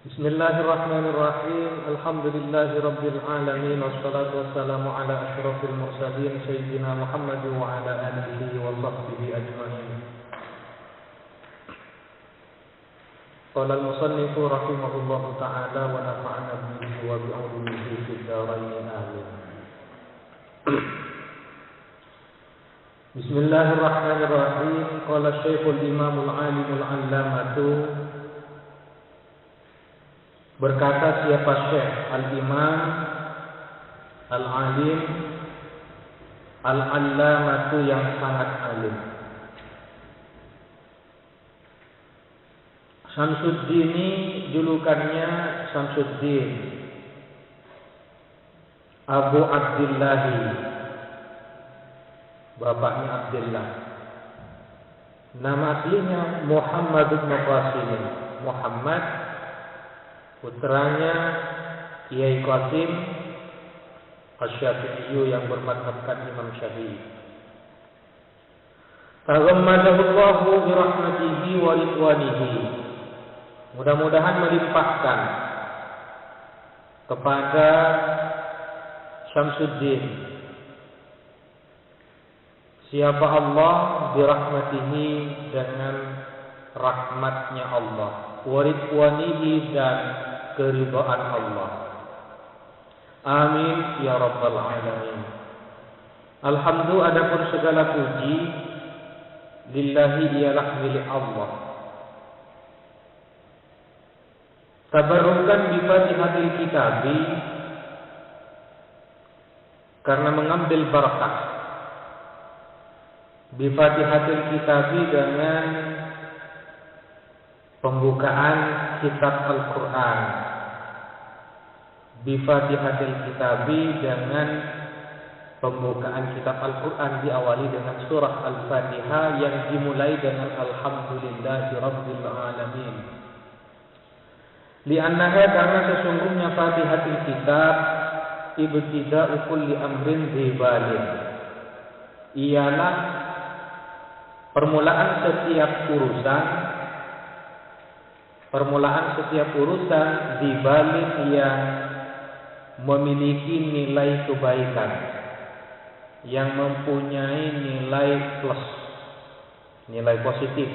Bismillahirrahmanirrahim. Alhamdulillahirabbil alamin wassalatu wassalamu ala asyrafil mursalin sayyidina Muhammad wa ala alihi wa sahbihi ajmain. Qala al-musannif rahimahullahu ta'ala wa nafa'ana bihi wa bi 'ulumihi fid dharain amin. Bismillahirrahmanirrahim. Qala Syekhul Imamul 'Alimul 'Allamatu, berkata siapa Syekh Al-Imam Al-Alim Al-Allamatu yang sangat alim, Syamsuddin, julukannya Syamsuddin Abu Abdillahi, bapaknya Abdullah. Nama aslinya Muhammad bin Qasim. Muhammad, putranya Kiai Qasim Asy-Syafi'i yang bermadhabkan Imam Syafi'i. Taghammadahullahu bi rahmatihi wa ridwanihi. Mudah-mudahan melimpahkan kepada Syamsuddin siapa Allah bi rahmatihi, dengan rahmatnya Allah, wa ridwanihi, dan keridhaan Allah. Amin ya rabbal alamin. Alhamdulillah, adapun segala puji lillahi, ialah milik Allah. Tabarrukan bi fatihatil kitabi, karena mengambil barakah. Bi fatihatil kitabi, dengan pembukaan kitab Al-Quran. Bifatihatil kitabi, dengan pembukaan kitab Al-Quran diawali dengan surah Al-Fatihah yang dimulai dengan Alhamdulillahi Rabbil Alamin. Li'annaha, karena sesungguhnya Fatihatil kitab ibtida'u kulli amrin dhibalin, ialah permulaan setiap urusan dhibalin yang memiliki nilai kebaikan, yang mempunyai nilai plus, nilai positif.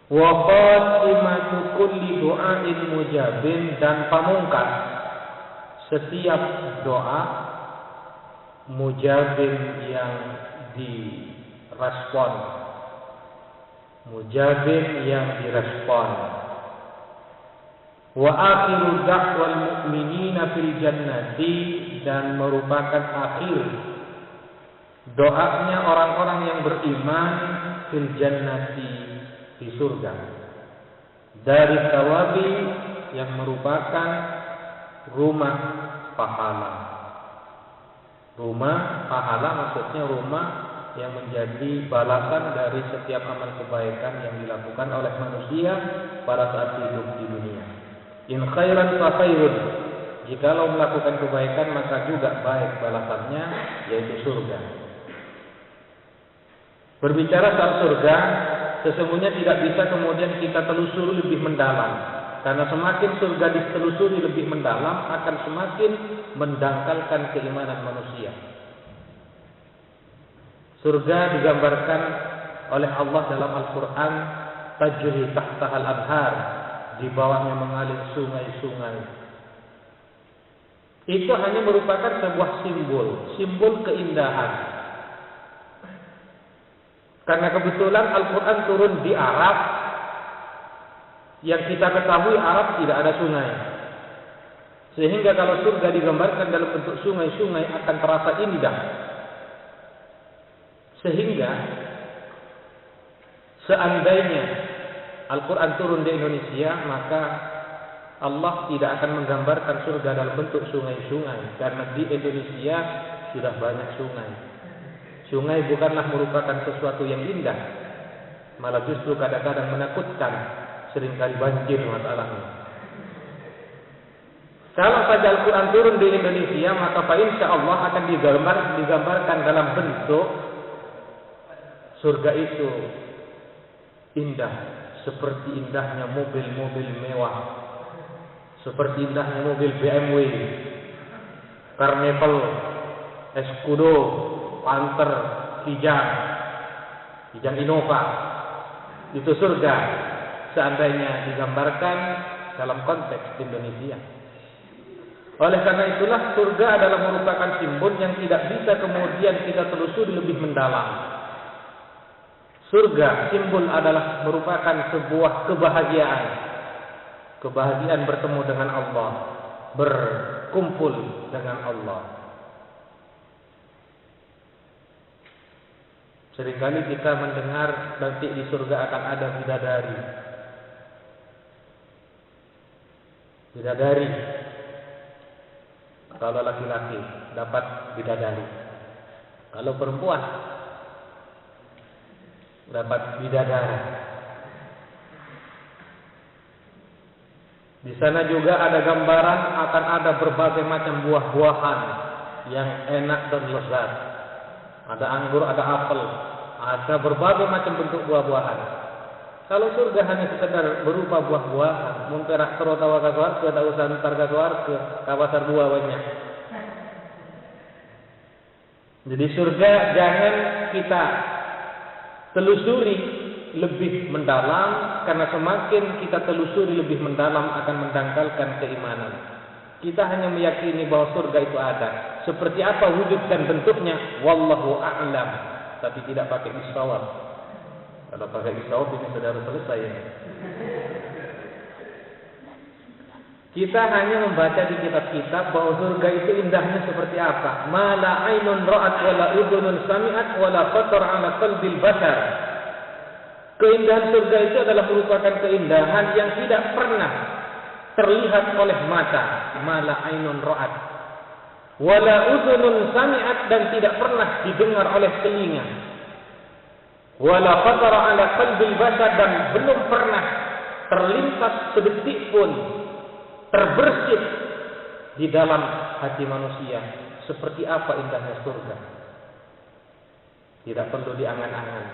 Wa khatimatu kulli du'ain mujabin, dan pamungkas setiap doa mujabin, yang direspon, mujabin, yang direspon. Wa akhiru da'wal mu'minina fil jannati, dan merupakan akhir doanya orang-orang yang beriman fil jannati, di surga. Dari tawabi, yang merupakan rumah pahala. Rumah pahala maksudnya rumah yang menjadi balasan dari setiap amal kebaikan yang dilakukan oleh manusia pada saat hidup di dunia. In khairan fa khairun, jikalau melakukan kebaikan maka juga baik balasannya, yaitu surga. Berbicara soal surga, sesungguhnya tidak bisa kemudian kita telusuri lebih mendalam, karena semakin surga ditelusuri lebih mendalam akan semakin mendangkalkan keimanan manusia. Surga digambarkan oleh Allah dalam Al-Quran, tajri tahtahal anhar, di bawahnya mengalir sungai-sungai. Itu hanya merupakan sebuah simbol keindahan. Karena kebetulan Al-Quran turun di Arab, yang kita ketahui Arab tidak ada sungai. Sehingga kalau surga digambarkan dalam bentuk sungai-sungai akan terasa indah. Sehingga seandainya Al-Quran turun di Indonesia, maka Allah tidak akan menggambarkan surga dalam bentuk sungai-sungai, karena di Indonesia sudah banyak sungai. Sungai bukanlah merupakan sesuatu yang indah, malah justru kadang-kadang menakutkan, seringkali banjir masalahnya. Kalau saja Al-Quran turun di Indonesia, maka insya Allah akan digambarkan dalam bentuk surga itu indah, seperti indahnya mobil-mobil mewah, seperti indahnya mobil BMW, Carnival, Escudo, Panther, Kijang Innova. Itu surga seandainya digambarkan dalam konteks Indonesia. Oleh karena itulah surga adalah merupakan simbol yang tidak bisa kemudian kita telusuri lebih mendalam. Surga simbol adalah merupakan sebuah kebahagiaan. Kebahagiaan bertemu dengan Allah, berkumpul dengan Allah. Seringkali kita mendengar nanti di surga akan ada bidadari. Bidadari. Kalau laki-laki dapat bidadari. Kalau perempuan dapat bidadari. Di sana juga ada gambaran akan ada berbagai macam buah-buahan yang enak dan lezat. Ada anggur, ada apel, ada berbagai macam bentuk buah-buahan. Kalau surga hanya sekedar berupa buah-buahan, mun perak tawa ka swarga, tak usah ntar ka swarga, ka pasar dua banyak. Jadi surga jangan kita telusuri lebih mendalam, karena semakin kita telusuri lebih mendalam akan mendangkalkan keimanan. Kita hanya meyakini bahwa surga itu ada. Seperti apa wujud dan bentuknya, wallahu a'lam, tapi tidak pakai isawab. Kalau pakai isawab ini sudah selesai. Kita hanya membaca di kitab-kitab bahwa surga itu indahnya seperti apa. Ma la ainun ra'at wa la udhunun sami'at wa la khatar 'ala qalbil bashar. Keindahan surga itu adalah merupakan keindahan yang tidak pernah terlihat oleh mata. Ma la ainun ra'at wa la udhunun sami'at, dan tidak pernah didengar oleh telinga. Wa la khatar 'ala qalbil bashar, dan belum pernah terlintas sedetik pun, terbersit di dalam hati manusia seperti apa indahnya surga. Tidak perlu diangan-angan,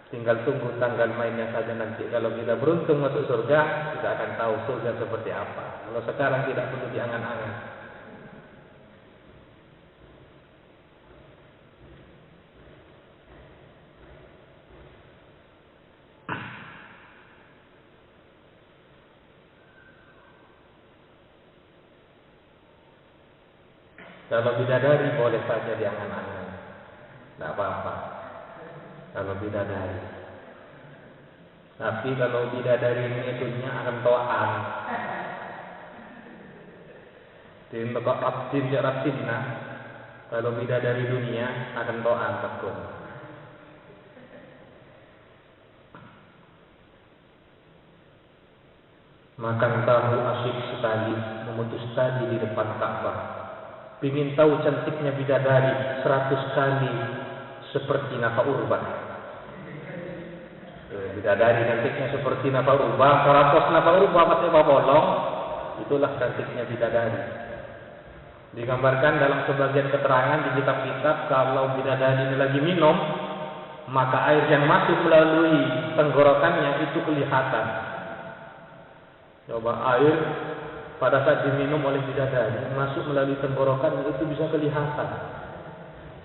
tinggal tunggu tanggal mainnya saja nanti. Kalau kita beruntung masuk surga, kita akan tahu surga seperti apa. Kalau sekarang tidak perlu diangan-angan. Kalau bidadari boleh saja diangan-angan, tidak apa-apa. Kalau bidadari, tapi kalau bidadari ini dunia akan to'an. Tindak abdin jaratinna. Kalau bidadari dunia akan to'an takut. Makan tahu asyik sekali, memutus tadi di depan Ka'bah. Ingin tahu cantiknya bidadari 100 kali seperti Nafa Urban. Bidadari cantiknya seperti Nafa Urban, 100 Nafa Urban pakai bolong, itulah cantiknya bidadari. Digambarkan dalam sebagian keterangan di kitab-kitab, kalau bidadari ini lagi minum, maka air yang masuk melalui tenggorokannya itu kelihatan. Coba air pada saat diminum oleh bidadari masuk melalui tenggorokan, itu bisa kelihatan.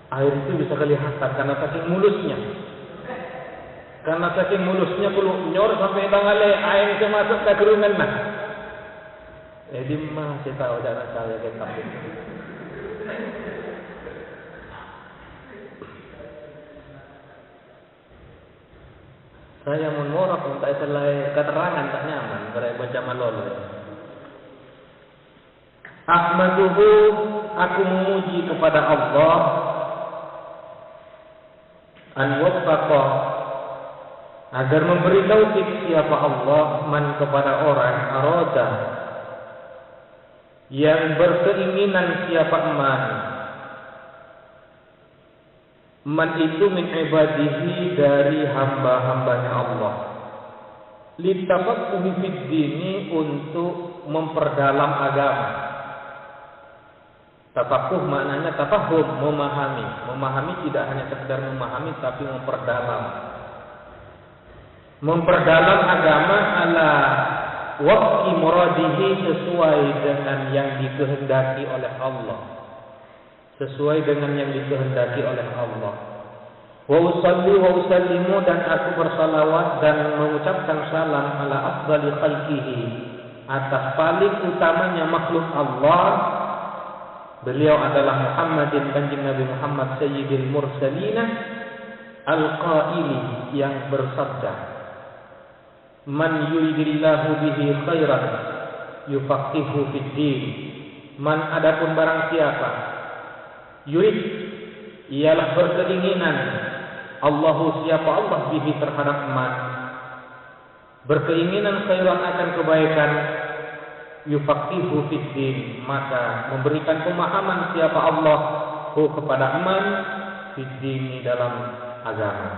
Air itu bisa kelihatan karena saking mulusnya. Karena saking mulusnya perlu nyor sampai tangale air itu masuk ke kerungan nah. Di mana saya tahu jangan saya ketap itu. Saya mengorak untuk selai keterangan tak nyaman beraya baca malolo. Ahmaduhu, aku memuji kepada Allah, an waffaqa, agar memberi taufik siapa Allah man kepada orang arada, yang berkeinginan siapa man itu min ibadihi, dari hamba-hambanya Allah, litafaqquhi fid dini, untuk memperdalam agama. Tafakuh maknanya tafahum, memahami. Memahami tidak hanya sekedar memahami, tapi memperdalam. memperdalam agama ala waqti muradihi, sesuai dengan yang dikehendaki oleh Allah, sesuai dengan yang dikehendaki oleh Allah. Wa usalli wa usallimu, dan aku bersalawat dan mengucapkan salam ala afdali khalqihi, atas paling utamanya makhluk Allah. Beliau adalah Muhammadin, kanjeng Nabi Muhammad, sayyidil mursalina, al-qaili, yang bersabda, man yuridillahu bihi khairan yufaqihu fid din. Man, adapun barang siapa, yurid, ialah berkeinginan, Allahu, siapa Allah, bihi, terhadap man, berkeinginan khairan, akan kebaikan, yufaqihu fid din, maka memberikan pemahaman siapa Allah kepada man fid din, dalam agama.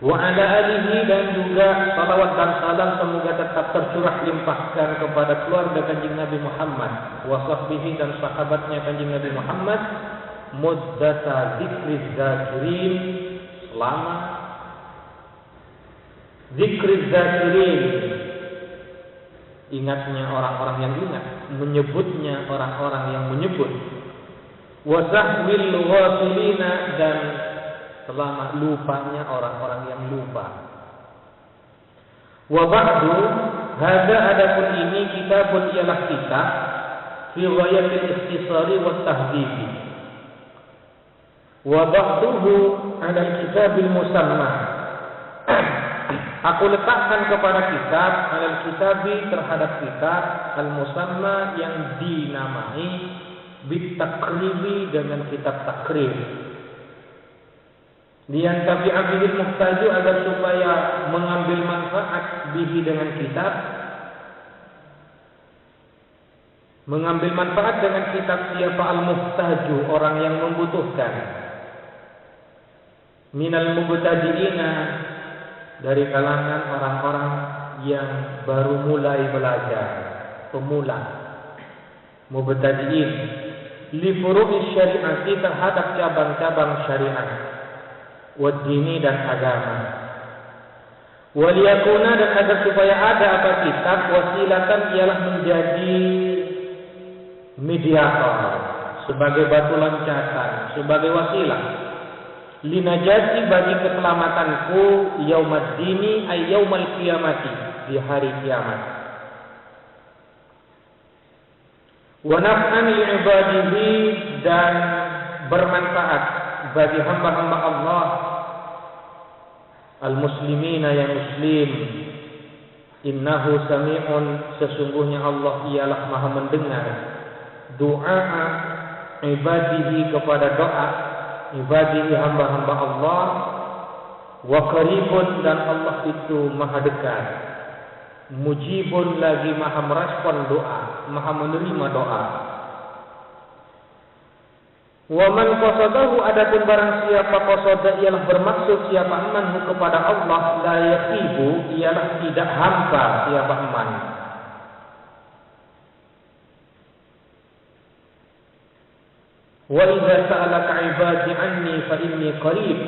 Wa ala alihi, dan juga salawat dan salam semoga tetap tercurah limpahkan kepada keluarga kanjeng Nabi Muhammad, wa sahbihi, dan sahabatnya kanjeng Nabi Muhammad, muddata dzikriz zakirin, selama dzikriz zakirin, ingatnya orang-orang yang ingat, menyebutnya orang-orang yang menyebut, wa sahwil ghafilina, dan selama lupanya orang-orang yang lupa. Wa ba'du, hadza, adapun ini, kitabun, ialah kitab, fi ghayatil ikhtisari wa tahdhibi. Wa ba'duhu 'ala al-kitabil musamma. Aku letakkan kepada kitab, 'ala al-kitabi, terhadap kitab, al-musamma, yang dinamai bitakribi, dengan kitab takrib. Liyantafi'a bihil muhtaju, agar supaya mengambil manfaat bihi, dengan kitab, mengambil manfaat dengan kitab siapa al-muhtaju, orang yang membutuhkan, minal mubtadi'ina, dari kalangan orang-orang yang baru mulai belajar, pemula, mubtadi'in, li furu'i syari'ati, terhadap cabang-cabang syariat, wad-dini, dan agama. Waliyakuna, dan agar supaya ada apa kitab, wasilatan, ialah menjadi mediator, sebagai batu loncatan, sebagai wasilah, linajati, bagi keselamatanku, yaumaddini, ay yaumal qiyamati, di hari kiamat, wa naf'an li'ibadihi, dan bermanfaat bagi hamba-hamba Allah, al-muslimina, yang muslim. Innahu sami'un, sesungguhnya Allah ialah maha mendengar, doa ibadihi, kepada doa ibadihi, hamba-hamba Allah, wa qaribun, dan Allah itu maha dekat, mujibun, lagi maha merespon doa, maha menerima doa. Wa man qasadahu, adapun barang siapa qasada, ialah bermaksud siapa manhu, kepada Allah, la yaqibu, ialah tidak hampa siapa man. Wa idza sa'alaka 'ibadi 'anni fa inni qarib,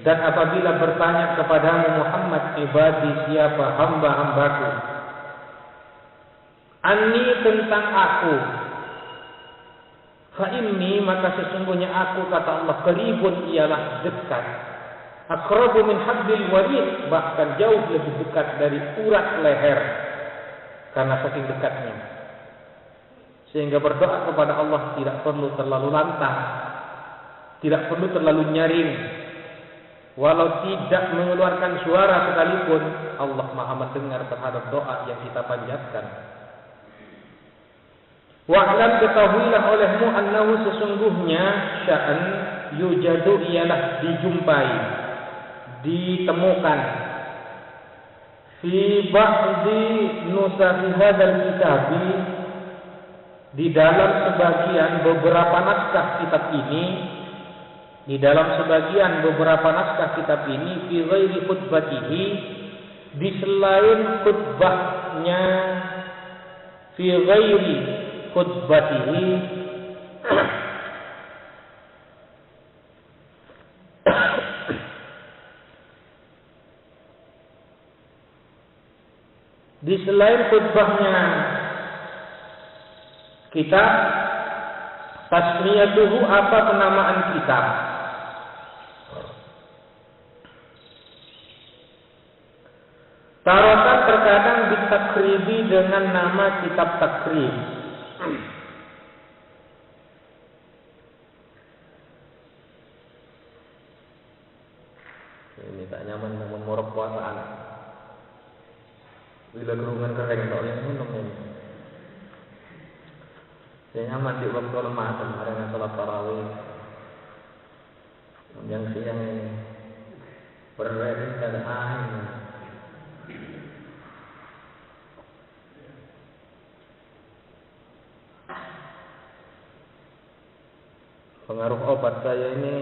dan apabila bertanya kepadamu Muhammad, ibadi, siapa hamba-hambaku, anni, tentang aku, fa inni, maka sesungguhnya aku, kata Allah, qaribun, ialah dekat, aqrabu min hablil warid, bahkan jauh lebih dekat dari urat leher, karena saking dekatnya. Sehingga berdoa kepada Allah tidak perlu terlalu lantang, tidak perlu terlalu nyaring, walau tidak mengeluarkan suara sekalipun, Allah maha mendengar terhadap doa yang kita panjatkan. Wa'lam, ketahuilah olehmu, annahu, sesungguhnya, sya'an, yujadu, ialah dijumpai, ditemukan, fi ba'di nusakhi hadzal kitabi, di dalam sebagian beberapa naskah kitab ini, di dalam sebagian beberapa naskah kitab ini, fi ghairi khutbatihi, di selain khutbahnya, fi ghairi khutbatihi, Di selain khutbahnya kitab, tasmiyatuhu apa penamaan kitab? Taratan terkadang ditakribi dengan nama kitab takrib. Ini tak nyaman namun morok puasaan. Bila kerungan kering tak yang minum ini. Saya nyaman di waktu Ramadan karena salat tarawih. Yang siang ini berrehat dan angin. Pengaruh obat saya ini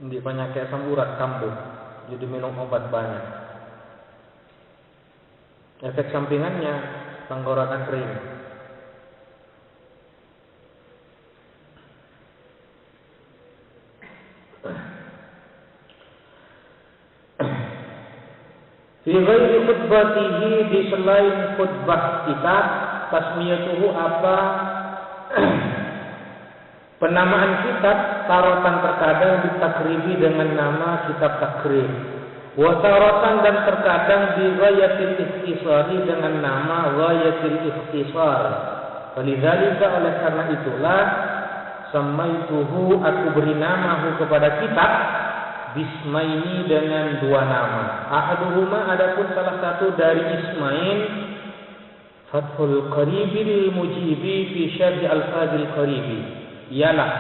di penyakit asam urat kambuh, jadi minum obat banyak. Efek sampingannya tenggorokan kering. Fi ghairi khutbatihi, di selain khutbah kitab, tasmiyatuhu apa penamaan kitab, taratan terkadang ditakribi dengan nama kitab takrib. Wa taratan dan terkadang di ghayatil ikhtisari dengan nama ghayatil ikhtisar. Walidzalika, oleh karena itulah, samaituhu, aku beri namahu kepada kitab, bismaini, dengan dua nama. Ahaduhuma, adapun salah satu dari ismain, Fathul Qaribil Mujibi fi syarhi al-Fadil Qaribi, ialah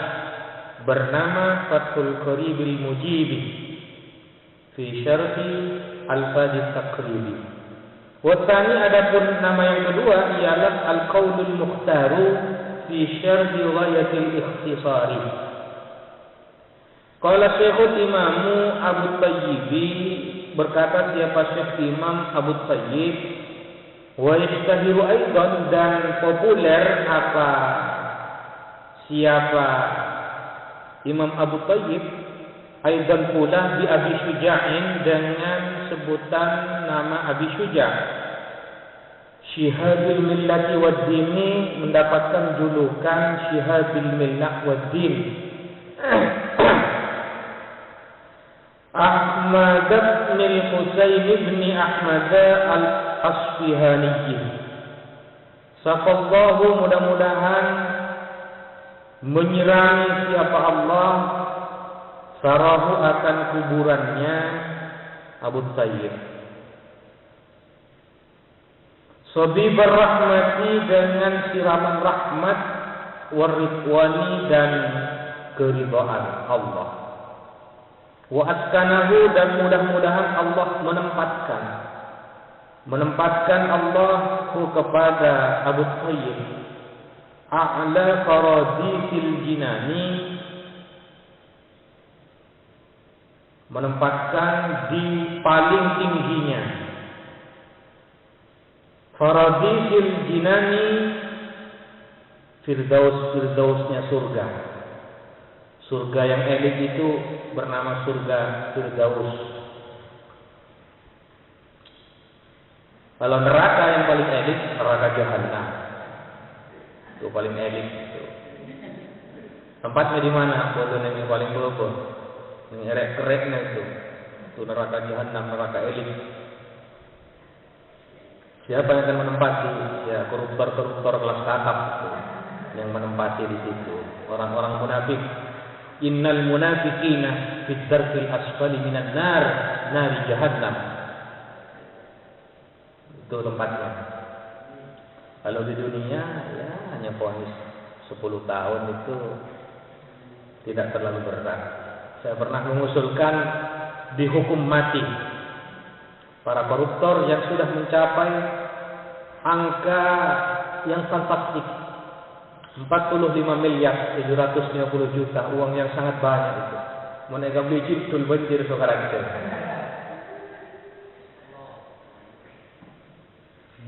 bernama Fathul Qaribil Mujibi fi syarhi al-Fadil Taqribi. Wasani, adapun nama yang kedua ialah Al-Qaulul Mukhtaru fi syarhi ghayatil ikhtisari. Qala Syekhul Imamu Abu Tayyibi, berkata siapa Syekh Imam Abu Tayyib, wa yashtahiru aidan, dan populer apa siapa Imam Abu Tayyib, aidan pula di Abi Syuja'in, dengan sebutan nama Abi Syuja'. Syihabil Millati wad Dini, mendapatkan julukan Syihabil Millah wad Din. Ahmad bin Husain bin Ahmad al-Asfihani. Safallahu, mudah-mudahan menyirangi siapa Allah, sarahu, akan kuburannya Abu Tayyib. Sabibar rahmati, dengan siraman rahmat, waridwani, dan keridhaan Allah. Wa askanahu, dan mudah-mudahan Allah menempatkan Allah kepada Abu Tayyib a'la faradhisil jinani, menempatkan di paling tingginya faradhisil jinani, firdausnya surga. Surga yang elit itu bernama surga Firdaus. Kalau neraka yang paling elit, neraka Jahannam. Itu paling elit itu. Tempatnya di mana? Bodoh yang paling bodoh. Yang erek-ereknya itu. Itu neraka Jahannam, neraka elit. Siapa yang akan menempati? Ya, koruptor-koruptor kelas kakap itu, yang menempati di situ. Orang-orang munafik. Innal munafiqina fid darkil asfali minan nar, nari jahannam. Itu tempatnya. Kalau di dunia ya hanya vonis 10 tahun, itu tidak terlalu berat. Saya pernah mengusulkan dihukum mati para koruptor yang sudah mencapai angka yang fantastik, 45 miliar 750 juta, uang yang sangat banyak itu. Mereka beli jidul banjir sekarang itu.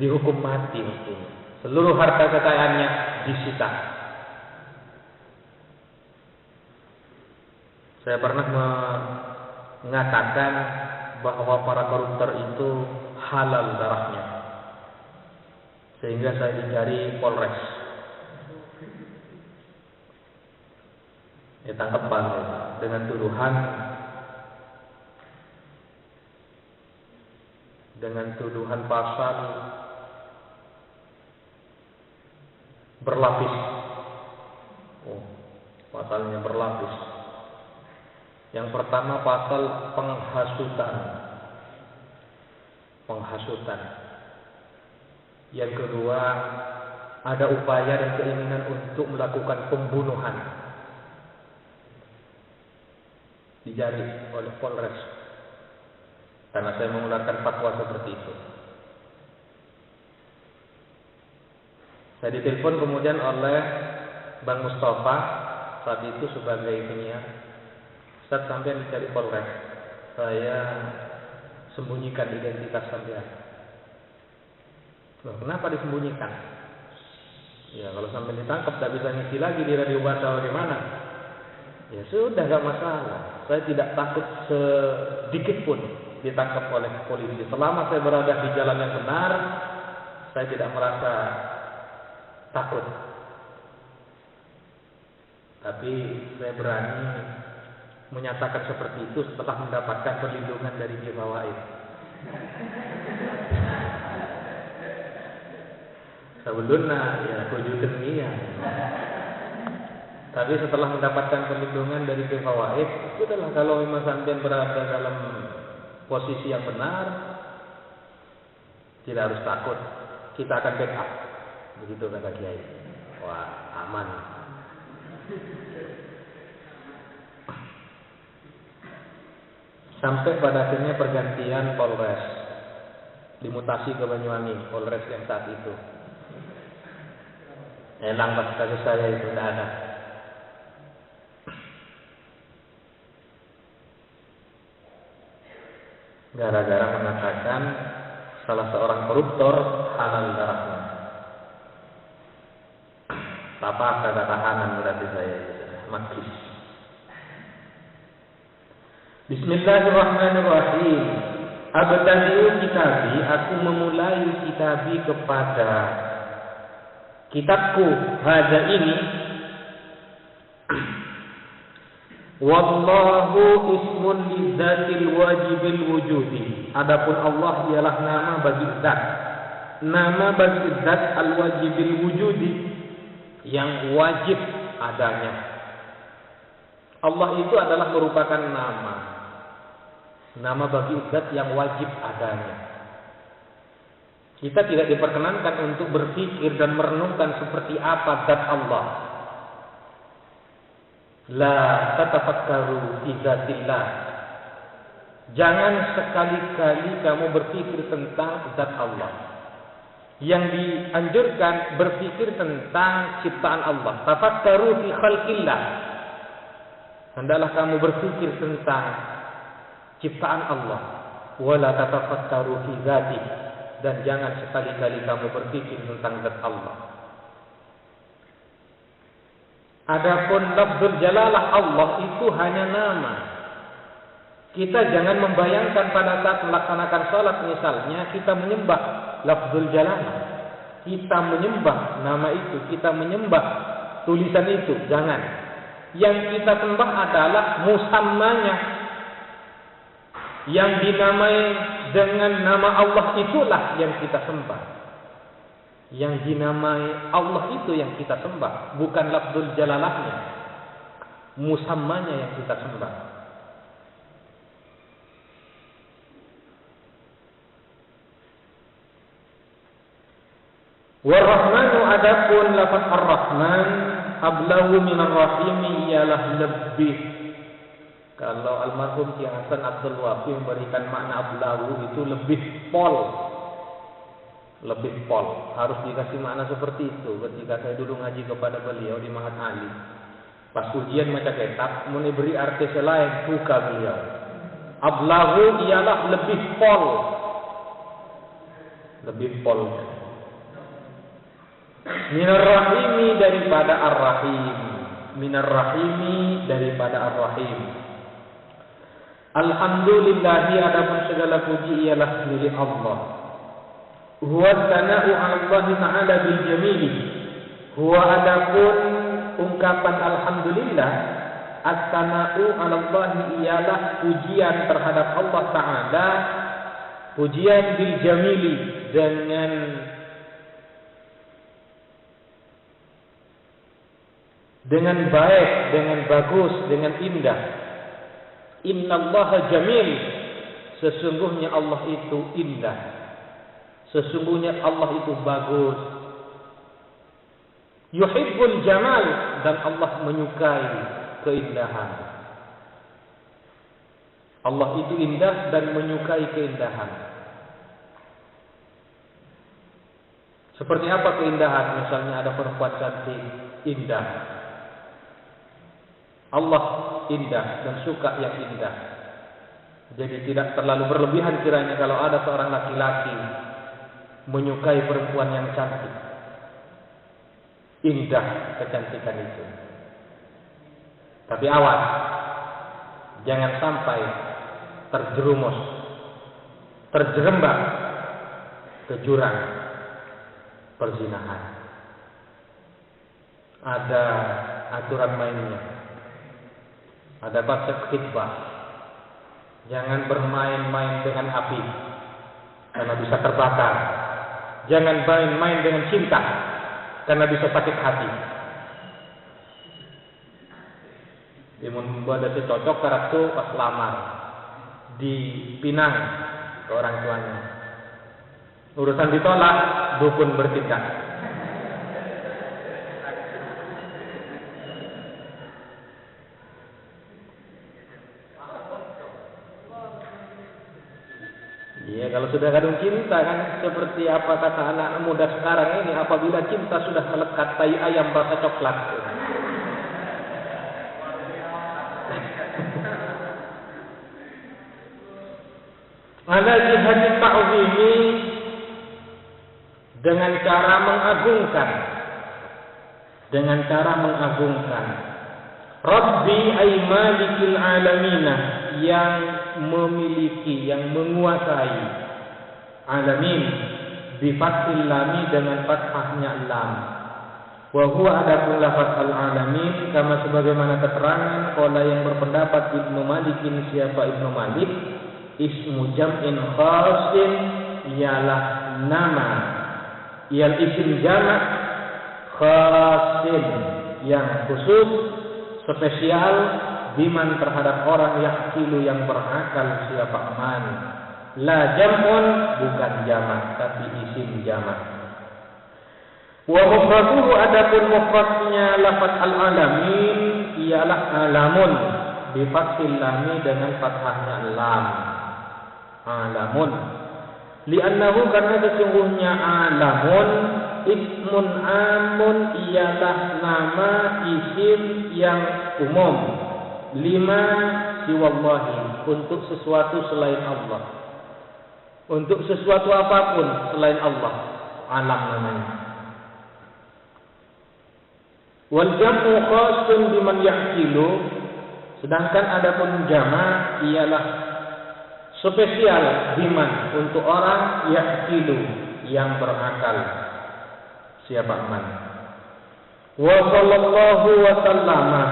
Dihukum mati mestinya. Seluruh harta kekayaannya disita. Saya pernah mengatakan bahwa para koruptor itu halal darahnya. sehingga saya dicari Polres. Ditangkap dengan tuduhan pasal berlapis. Pasalnya berlapis. Yang pertama pasal penghasutan. Yang kedua, ada upaya dan keinginan untuk melakukan pembunuhan. Dijari oleh Polres karena saya mengeluarkan fatwa seperti itu. Saya ditelepon kemudian oleh Bang Mustafa saat itu sebagai penyiar. Ustaz, sampean dicari Polres, saya sembunyikan identitas sampean. Loh, kenapa disembunyikan? Ya kalau sampai ditangkap tak bisa ngisi lagi di radio Bata bagaimana? Ya sudah, gak masalah. Saya tidak takut sedikit pun ditangkap oleh polisi. Selama saya berada di jalan yang benar, saya tidak merasa takut. Tapi saya berani menyatakan seperti itu setelah mendapatkan perlindungan dari Jiwawaid. Sebelumnya ya kujudan iya. Tapi setelah mendapatkan perlindungan dari Jiwawaid, sudahlah, kalau memang sampean berada dalam posisi yang benar, tidak harus takut. Kita akan backup. Begitu kata Kiai. Wah, aman. Sampai pada akhirnya pergantian Polres, dimutasi ke Banyuwangi, Polres yang saat itu. Elang pas kasus saya itu tidak ada. Gara-gara mengatakan salah seorang koruptor halal darahnya. Apa kata tahanan berarti saya makis. Bismillahirrahmanirrahim. Abtadi'u kitabi, aku memulai kitabi kepada kitabku hadza ini. Wallahu ismun lidzatil wajibil wujudi. Adapun Allah ialah nama bagi zat. Nama bagi zat al-wajibil wujudi, yang wajib adanya. Allah itu adalah merupakan nama bagi zat yang wajib adanya. Kita tidak diperkenankan untuk berpikir dan merenungkan seperti apa zat Allah. La tatafakkaru fi zatillah. Jangan sekali-kali kamu berpikir tentang zat Allah. Yang dianjurkan berpikir tentang ciptaan Allah. Tafakkaru fi khalqillah. Hendaklah kamu berpikir tentang ciptaan Allah. Wala tatafakkaru fi dzatihi. Dan jangan sekali-kali kamu berpikir tentang zat Allah. Adapun lafzul jalalah Allah itu hanya nama. Kita jangan membayangkan pada saat melaksanakan salat misalnya kita menyembah lafzul jalalah. Kita menyembah nama itu, kita menyembah tulisan itu, jangan. Yang kita sembah adalah musammanya. Yang dinamai dengan nama Allah itulah yang kita sembah. Yang dinamai Allah itu yang kita sembah, bukan lafzul jalalahnya, musammanya yang kita sembah. War-Rahmanu, adapun lafaz Ar-Rahman, ablahu minar rahimi, ialah lebih. Kalau almarhum Ki Hasan Abdul Wafi memberikan makna ablahu itu lebih pol. Lebih pol, harus dikasih makna seperti itu. Ketika saya dulu ngaji kepada beliau di Mahat Ali, pas ujian macam kitab, mau beri arti selain buka beliau. Ablahu ialah lebih pol, lebih pol. Minar rahimi, daripada ar-rahim. Minar rahimi, daripada ar-rahim. Alhamdulillahi, adapun segala puji ialah milik Allah. Huwa sana'u 'ala Allah Ta'ala bil jamili. Huwa adapun ungkapan alhamdulillah, as-sana'u 'ala Allah ialah pujian terhadap Allah Ta'ala, pujian bil jamili dengan baik, dengan bagus, dengan indah. Innallaha jamil, sesungguhnya Allah itu indah, sesungguhnya Allah itu bagus. Yuhibbul jamal, dan Allah menyukai keindahan. Allah itu indah dan menyukai keindahan. Seperti apa keindahan? Misalnya ada perempuan cantik, indah. Allah indah dan suka yang indah. Jadi tidak terlalu berlebihan kiranya kalau ada seorang laki-laki menyukai perempuan yang cantik. Indah kecantikan itu. Tapi awas, jangan sampai terjerumus, terjerembab ke jurang perzinahan. Ada aturan mainnya. Ada konsep khitbah. Jangan bermain-main dengan api, karena bisa terbakar. Jangan main-main dengan cinta, karena bisa sakit hati. Imun ada si cocok karakter pas lamar dipinang ke orang tuanya. Urusan ditolak, dukun bertindak. Iya, kalau sudah kadung cinta kan seperti apa kata anak muda sekarang ini, apabila cinta sudah melekat tai ayam rasa coklat. Ala jihati ta'zimi, dengan cara mengagungkan, dengan cara mengagungkan. Rabbi ay malikil alamina, yang memiliki, yang menguasai. Alamin bi fathil lam, dengan fathahnya lam. Wa huwa adapun lafaz al-alamin kama sebagaimana keterangan qala yang berpendapat Ibnu Malikin, siapa Ibnu Malik, ismu jam'in khasin, ialah nama, ialah isim jamak khasin, yang khusus, spesial, biman terhadap orang yaqilu, yang berakal, siapa man. La jam'un, bukan jamak tapi isim jamak. Wa mufraduhu, adapun mufradnya lafaz al-alamin ialah alamun bi fathil lam, dengan fathahnya lam. Alamun, li'annahu, karena sesungguhnya alamun ismun amun, ialah nama isim yang umum, lima siwallahi, untuk sesuatu selain Allah, untuk sesuatu apapun selain Allah, alam namanya. Wal jam'u khasun biman yaqilu, sedangkan adapun jama' ialah spesial biman, untuk orang yaqilu, yang berakal, siapa man. Wa sallallahu wa sallama,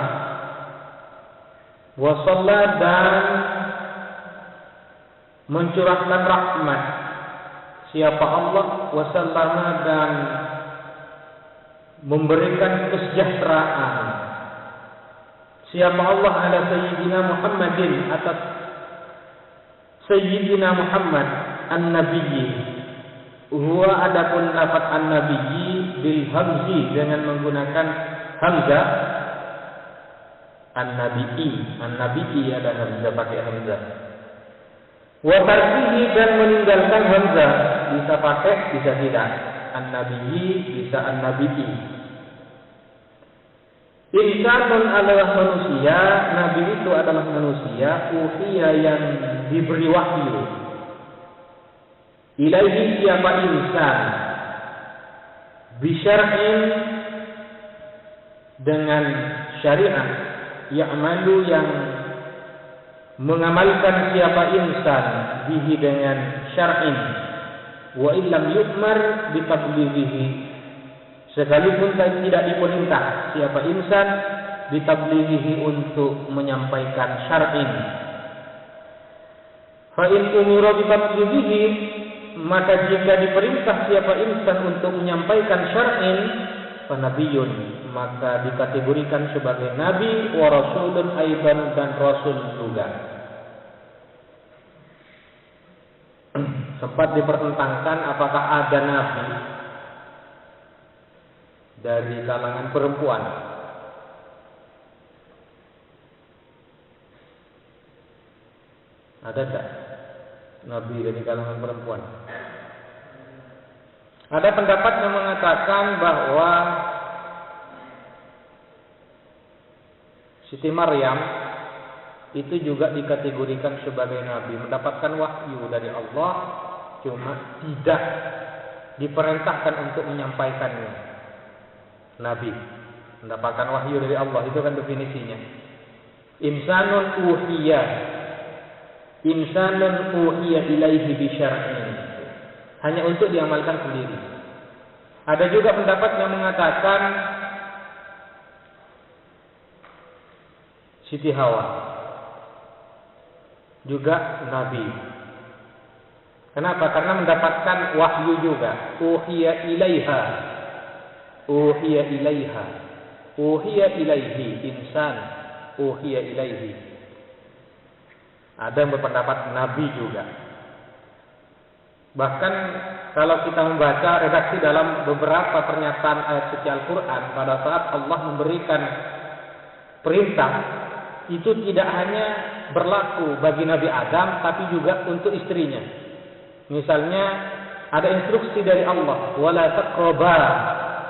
wa shalla, dan mencurahkan rahmat, siapa Allah, wa sallama, dan memberikan kesejahteraan, siapa Allah, ala sayyidina Muhammadin, atas sayyidina Muhammad an-nabiyyi. Huwa adapun lafaz an-nabiyyi bil hamzi, dengan menggunakan hamzah. An-nabiyyi ada hamzah, pakai hamzah. Wa tarkihi, dan meninggalkan hamzah, bisa pakai bisa tidak. An-nabiyyi bisa an-nabiyyi. Insanun adalah manusia, nabi itu adalah manusia, uhiya, yang diberi wahyu. Ilaihi, siapa insan, bisyar'in, dengan syariat, ya'malu, yang mengamalkan siapa insan, bihi, dengan syar'in, wa illam yu'mar bitablighihi, sekalipun tidak diperintah siapa insan bitablighihi untuk menyampaikan syar'in. Fa in umira bitablighihi, maka jika diperintah siapa insan untuk menyampaikan syar'in, fa nabiyyun, maka dikategorikan sebagai nabi, wa rasulun aidan, dan rasul juga. Sempat dipertentangkan apakah ada nabi dari kalangan perempuan. Ada tak nabi dari kalangan perempuan? Ada pendapat yang mengatakan bahwa Siti Maryam itu juga dikategorikan sebagai nabi, mendapatkan wahyu dari Allah, cuma tidak diperintahkan untuk menyampaikannya. Nabi mendapatkan wahyu dari Allah, itu kan definisinya. Insanun uhiya ilaihi bi syar'in, hanya untuk diamalkan sendiri. Ada juga pendapat yang mengatakan Siti Hawa juga nabi. Kenapa? Karena mendapatkan wahyu juga. Uhiya ilaihi insan, uhiya ilaihi. Ada yang berpendapat nabi juga. Bahkan kalau kita membaca redaksi dalam beberapa pernyataan ayat suci Al-Quran, pada saat Allah memberikan perintah, itu tidak hanya berlaku bagi Nabi Adam, tapi juga untuk istrinya. Misalnya ada instruksi dari Allah, wala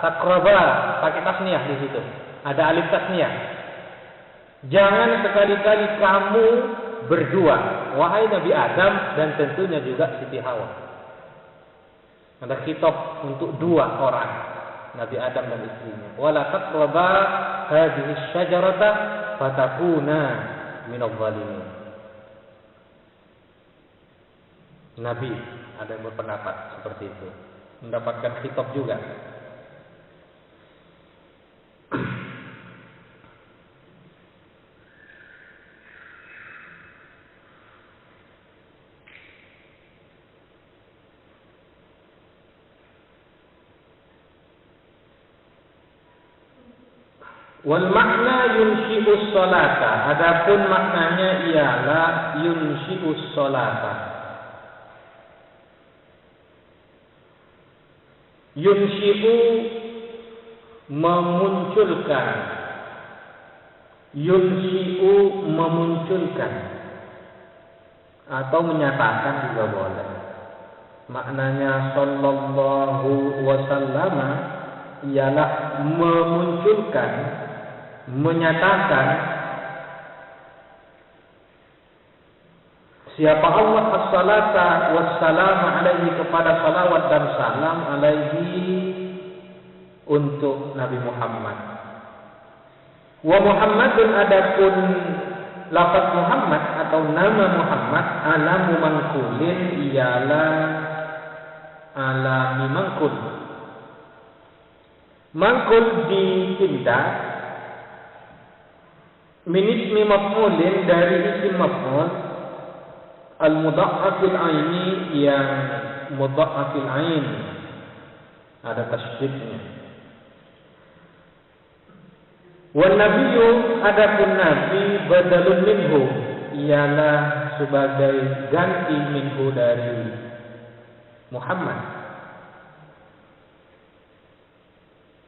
taqraba, pakai tasniyah di situ. Ada alif tasniyah. Jangan sekali-kali kamu berdua, wahai Nabi Adam dan tentunya juga Siti Hawa. Ada khitab untuk dua orang, Nabi Adam dan istrinya. Wala taqraba hadhihi syajarata fatakuna minadh dhalimin. Nabi ada yang berpendapat seperti itu, mendapatkan khitab juga. Wal makna yunshi'us sholata, adapun maknanya ialah yunshi'us sholata. Yunshi'u memunculkan, yunshi'u memunculkan atau menyatakan juga boleh. Maknanya sallallahu wasallama ialah memunculkan, menyatakan siapa Allah as-salata wassalam alaihi, kepada salawat dan salam alaihi untuk Nabi Muhammad. Wa Muhammadun, adapun lafaz Muhammad atau nama Muhammad, alamu mangkulin ialah alami mangkul. Mangkul ditindak min ismi maf'ulin, dari isim maf'ul al-mudha'afil aini, yang mudha'afil ain, ada tasydidnya. Wan nabiyyu, adapun nabi, badalun minhu ialah sebagai ganti minhu dari Muhammad.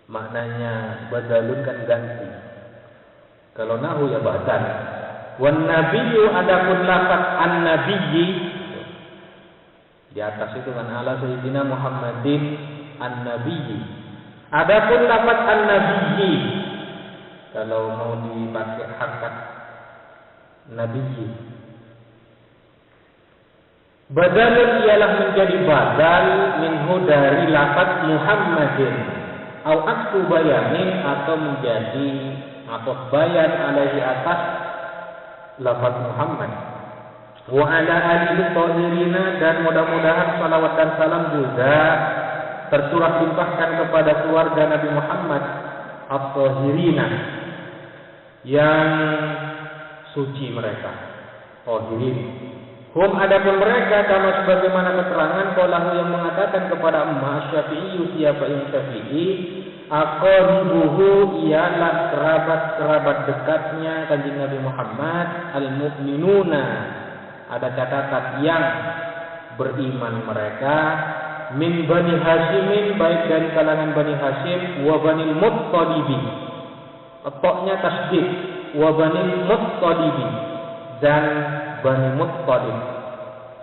Maknanya badalun kan ganti. Kalau nahu ya badal. Wan nabiyyu, adapun lafaz an-nabiyyi di atas itu kan ala sayyidina Muhammadin an-nabiyyi. Adapun lafaz an-nabiyyi kalau mau dipakai harokat nabiyyi, badalun ialah menjadi badal minhu dari lafaz Muhammadin, au atfu bayanin, atau menjadi atau bayan alaihi atas lafaz Muhammad. Wa ala alihi thahirina, dan mudah-mudahan salawat dan salam juga tercurah limpahkan kepada keluarga Nabi Muhammad at-thahirina, yang suci mereka, tahirin. Hum, adapun mereka, kama sebagaimana keterangan kaulahu yang mengatakan kepada Umma Syafi'i, siapa yang Syafi'i, aqrabuhu, ialah kerabat dekatnya Kanjeng Nabi Muhammad, al-mu'minuna, ada catatan, yang beriman mereka, min Bani Hashimin, baik dari kalangan Bani Hashim, wa Bani Muttalibi, atoknya tasdid, wa Bani Muttalibi, dan Bani Muttalib.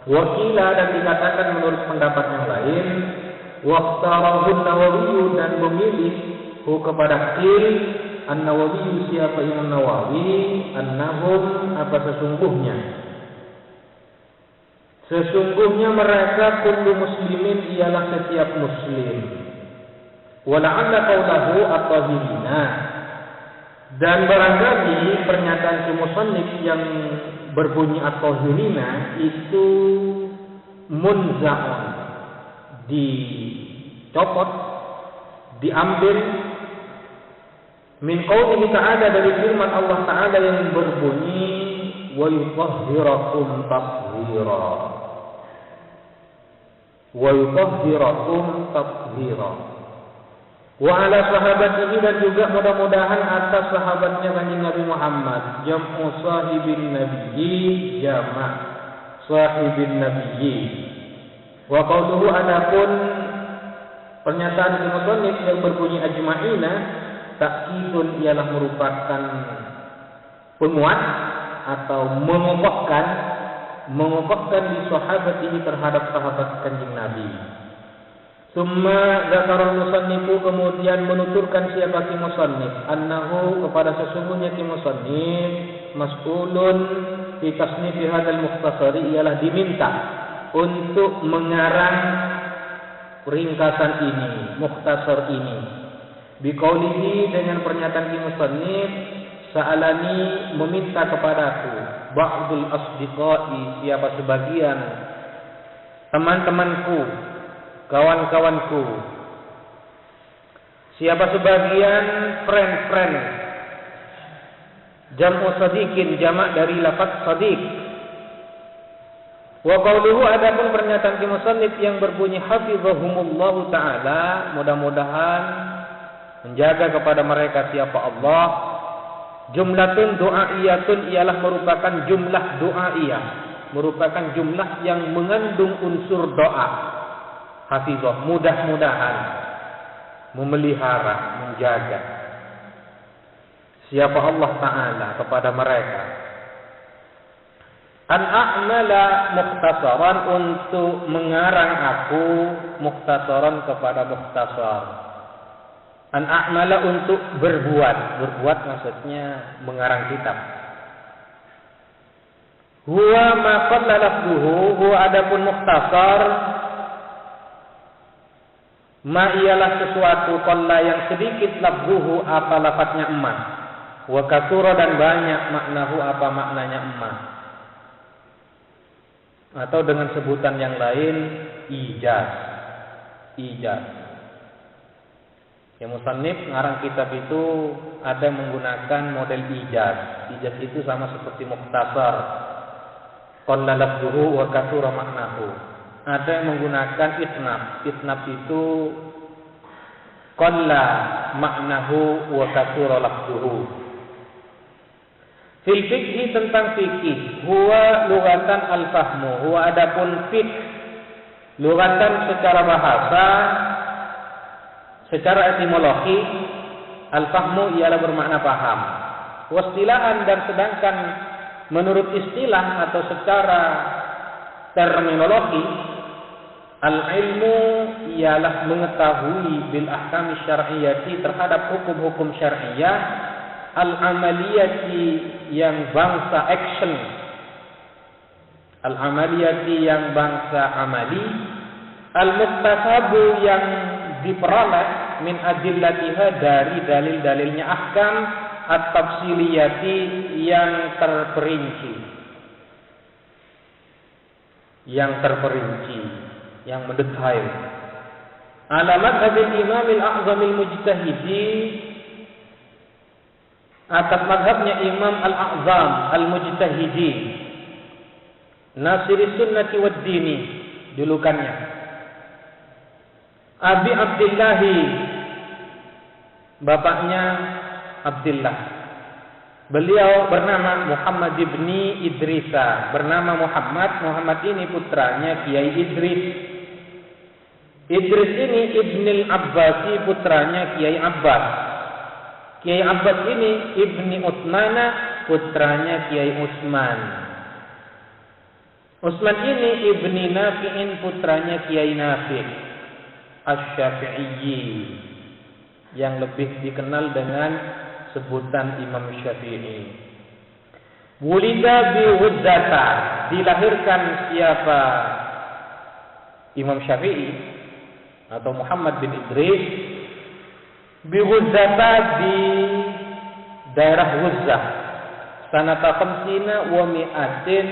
Wakila, dan dikatakan menurut pendapat yang lain, waqtarahun Nawawi, dan memilih kepada qil an-Nawawi, siapa yang Nawawi, annahum, apa sesungguhnya mereka kullu muslimin, ialah setiap muslim. Wala'alla qaulahu at-tahirina, dan barangkali pernyataan si musannif yang berbunyi at-tahirina itu munza'un, dicopot, diambil min qaulihi ta'ala, dari firman Allah Ta'ala yang berbunyi wa yutahhirakum tathhira, wa yutahhirakum tathhira. Wa ala sahabatihi, dan juga mudah-mudahan atas sahabatnya Kanjeng Nabi Muhammad, jam'u sahibin nabiyyi, jamak sahibin nabiyyi. Wa qauluhu, adapun pernyataan si musannif yang berbunyi ajma'ina, takkidun, ialah merupakan penguat atau mengokohkan di sahabatihi, terhadap sahabat Kanjeng Nabi. Summa dzakara musannifu, kemudian menuturkan siapa si musannif, annahu, kepada sesungguhnya si musannif, mas'ulun fi tasnifi hadzal mukhtasari, ialah diminta untuk mengarang ringkasan ini, mukhtasar ini. Biqaulihi, dengan pernyataan si musannif, sa'alani, meminta kepadaku, ba'dul asdiqai, siapa sebagian teman-temanku, kawan-kawanku, siapa sebagian friend, jam'u sadiqin, jamak dari lafaz sadiq. Wa qauluhu, adapun pernyataan si musannif yang berbunyi hafizahumullahu ta'ala, mudah-mudahan menjaga kepada mereka siapa Allah, jumlatun du'aiyatun, ialah merupakan jumlah du'aiyah, merupakan jumlah yang mengandung unsur doa. Hafizah, mudah-mudahan, memelihara, menjaga siapa Allah Ta'ala kepada mereka. An a'mala mukhtasaran, untuk mengarang aku mukhtasaran kepada mukhtasar. An a'mala, untuk berbuat maksudnya mengarang kitab. Huwa ma qalla lafzuhu, huwa adapun mukhtasar, ma ialah sesuatu qalla yang sedikit, lafzuhu apa lafadznya emas, wa katsura, dan banyak, maknahu apa maknanya emas, atau dengan sebutan yang lain ijaz. Ya, musannif ngarang kitab itu ada yang menggunakan model ijaz. Ijaz itu sama seperti mukhtasar, qalla lafzuhu wa katsura maknahu. Ada yang menggunakan itnab itu qalla maknahu wa katsura lafzuhu. Fil fiqhi, tentang fikih, huwa lughatan al-fahmu, huwa adapun fiqh lughatan secara bahasa, secara etimologi, al-fahmu ialah bermakna paham. Wastilahan, dan sedangkan menurut istilah atau secara terminologi, al-ilmu ialah mengetahui bil ahkam syar'iyyati, terhadap hukum-hukum syar'iyyah, al-amaliyati, yang bangsa action, al-amaliyati, yang bangsa amali, al-muktasabu, yang diperoleh, min adillatiha, dari dalil-dalilnya ahkam, at-tafsiliyati, yang terperinci. yang terperinci, yang mendetail. Ala madhabil Imam al-A'zam al-Mujtahidi, atas madhabnya Imam al-A'zam al-Mujtahidi, Nasiri Sunnati wad Dini, julukannya. Abi Abdillahi, bapaknya Abdillah. Beliau bernama Muhammad ibni Idrisa, bernama Muhammad. Muhammad ini putranya Kiai Idris. Idris ini Ibnil Abbasi, putranya Kiai Abbas. Kiai Abbas ini Ibni Utsmana, putranya Kiai Utsman. Utsman ini Ibni Nafi'in, putranya Kiai Nafi' Asy-Syafi'i, yang lebih dikenal dengan sebutan Imam Syafi'i. Wulida bi Ghuzzata, dilahirkan siapa? Imam Syafi'i atau Muhammad bin Idris bi Ghuzzata, di daerah Ghuzzah, sanata khamsina wa mi'atin,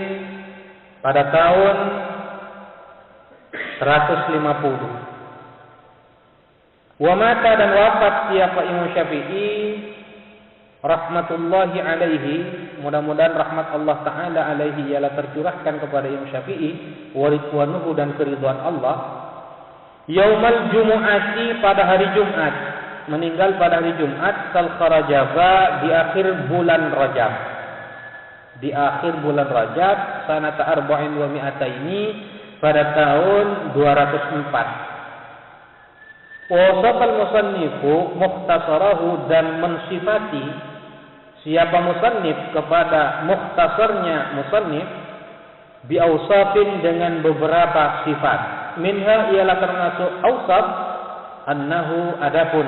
pada tahun 150. Wa mata, dan wafat siapa Imam Syafi'i rahmatullahi alaihi, mudah-mudahan rahmat Allah taala alaihi ialah tercurahkan kepada Imam Syafi'i wa ridwanuhu, dan keridhaan Allah, yaumal jumu'ati, pada hari Jumat, meninggal pada hari Jumat, Rajaba, di akhir bulan Rajab, di akhir bulan Rajab, sanata arba'in wa mi'ataini, pada tahun 204. Wasafal musannifu mukhtasarahu, dan mensifati siapa musannif kepada mukhtasarnya musannif bi awsafin, dengan beberapa sifat. Minha, ialah termasuk awsaf, annahu, adapun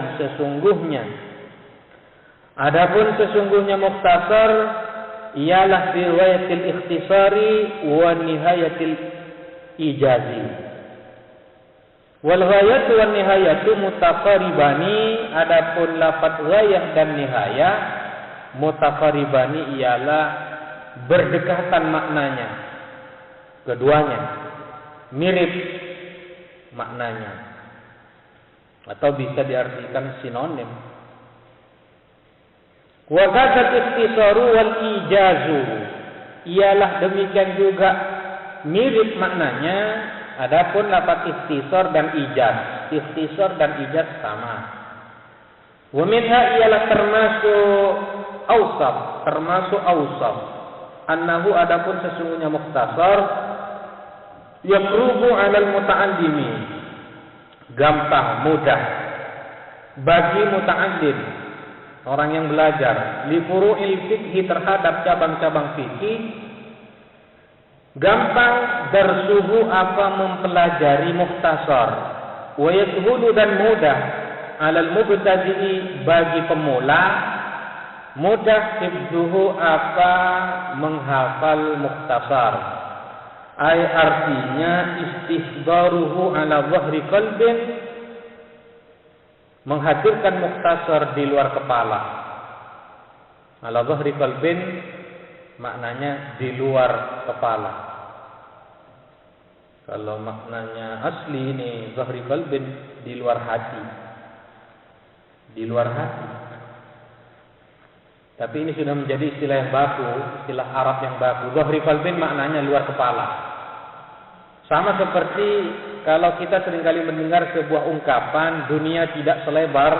sesungguhnya mukhtasar ialah fi riwayatil ikhtisari wa nihayatil ijazi. Wal ghayatu wan nihayatu mutaqaribani, adapun lafaz ghayah dan nihayah mutaqaribani ialah berdekatan maknanya, keduanya mirip maknanya, atau bisa diartikan sinonim. Wa kadzat ikhtisaru wal ijazu, ialah demikian juga mirip maknanya. Adapun lafaz ikhtisar dan ijaz, ikhtisar dan ijaz sama. Wa minha, ialah termasuk awsaf, annahu, adapun sesungguhnya mukhtasar, yaqrubu 'alal muta'allimi, gampang, mudah bagi muta'allim, orang yang belajar, li furu'il fiqhi, terhadap cabang-cabang fikih, gampang bersuhu apa mempelajari mukhtasar, wa yashulu, dan mudah, alal mubtadi'i, bagi pemula, mudah hifdzuhu apa menghafal mukhtasar. Ay, artinya istihdaruhu ala dhahri qalbin, menghadirkan mukhtasar di luar kepala. Ala dhahri qalbin maknanya di luar kepala. Kalau maknanya asli ini zahri qalbin, di luar hati. Di luar hati. Tapi ini sudah menjadi istilah yang baku, istilah Arab yang baku. Zahri qalbin maknanya luar kepala. Sama seperti kalau kita seringkali mendengar sebuah ungkapan, dunia tidak selebar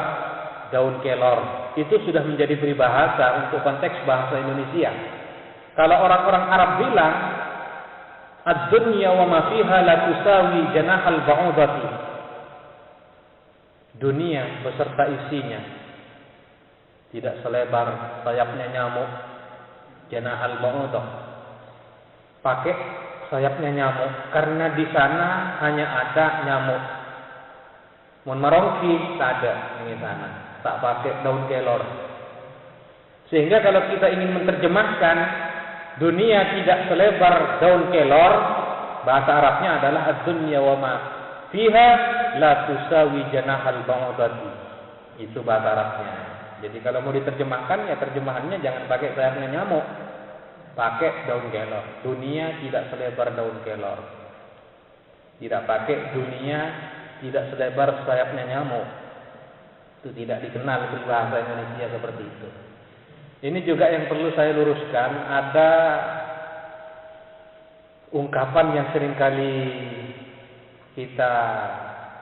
daun kelor. Itu sudah menjadi peribahasa untuk konteks bahasa Indonesia. Kalau orang-orang Arab bilang ad-dunya wa ma fiha la tusawi janahal ba'udati, dunia beserta isinya tidak selebar sayapnya nyamuk, janahal ba'udah, pakai sayapnya nyamuk, karena di sana hanya ada nyamuk. Mun marongki tak ada di sana, tak pakai daun kelor. Sehingga kalau kita ingin menerjemahkan dunia tidak selebar daun kelor, bahasa Arabnya adalah ad-dunya wa ma fiha la tusawi janahal ba'udati. Itu bahasa Arabnya. Jadi kalau mau diterjemahkan, ya terjemahannya jangan pakai sayapnya nyamuk, pakai daun kelor. Dunia tidak selebar daun kelor. Tidak pakai dunia tidak selebar sayapnya nyamuk. Itu tidak dikenal berbahasa Indonesia seperti itu. Ini juga yang perlu saya luruskan. Ada ungkapan yang seringkali kita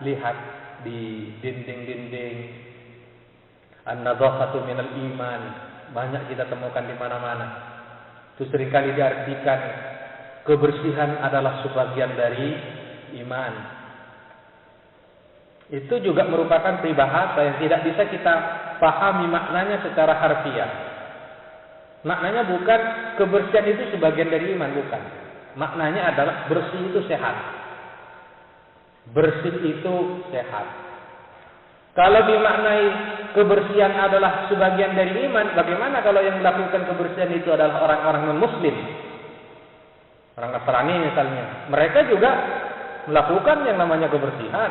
lihat di dinding-dinding, an-nadhafatu minal iman, banyak kita temukan di mana-mana. Itu seringkali diartikan kebersihan adalah sebagian dari iman. Itu juga merupakan peribahasa yang tidak bisa kita pahami maknanya secara harfiah. Maknanya bukan kebersihan itu sebagian dari iman, bukan. Maknanya adalah bersih itu sehat. Bersih itu sehat. Kalau dimaknai kebersihan adalah sebagian dari iman, bagaimana kalau yang melakukan kebersihan itu adalah orang-orang non-muslim? Orang Nasrani misalnya. Mereka juga melakukan yang namanya kebersihan.